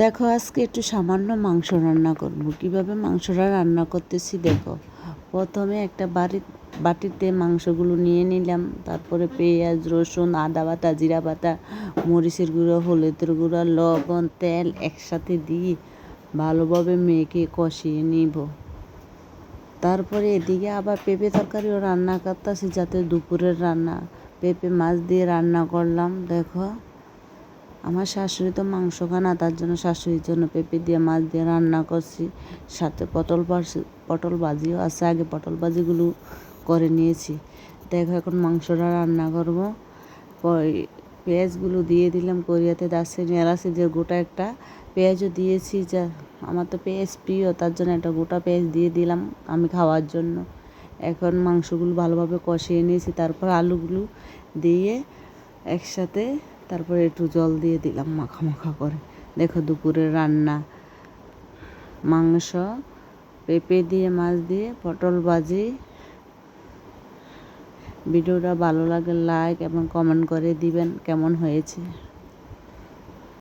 দেখো আজকে একটু সামান্য মাংস রান্না করব। কিভাবে মাংসটা রান্না করতেছি দেখো। প্রথমে একটা বাটিতে মাংসগুলো নিয়ে নিলাম, তারপরে পেঁয়াজ, রসুন, আদা বাটা, জিরা বাটা, মরিচের গুঁড়ো, হলুদের গুঁড়ো, লবণ, তেল একসাথে দিয়ে ভালোভাবে মেখে কষিয়ে নিব। তারপরে এদিকে আবার পেঁপে তরকারিও রান্না করতেছি, যাতে দুপুরের রান্না। পেঁপে মাছ দিয়ে রান্না করলাম। দেখো আমার শাশুড়ি তো মাংস খানা, তার জন্য শাশুড়ির জন্য পেঁপে দিয়ে মাছ দিয়ে রান্না করছি। সাথে পটল ভাজিও আছে, আগে পটল ভাজিগুলো করে নিয়েছি। দেখো এখন মাংসটা রান্না করব। পেঁয়াজগুলো দিয়ে দিলাম, কড়িয়াতে দারচিনি এলাচি দিয়ে গোটা একটা পেঁয়াজও দিয়েছি। যা আমার তো পেঁয়াজ প্রিয়, তার জন্য একটা গোটা পেঁয়াজ দিয়ে দিলাম আমি খাওয়ার জন্য। এখন মাংসগুলো ভালোভাবে কষিয়ে নিয়েছি, তারপর আলুগুলো দিয়ে একসাথে, তারপরে একটু জল দিয়ে দিলাম মাখা মাখা করে। দেখো দুপুরের রান্না, মাংস, পেঁপে দিয়ে, মাছ দিয়ে, পটল ভাজি। ভিডিওটা ভালো লাগে লাইক এবং কমেন্ট করে দিবেন কেমন হয়েছে।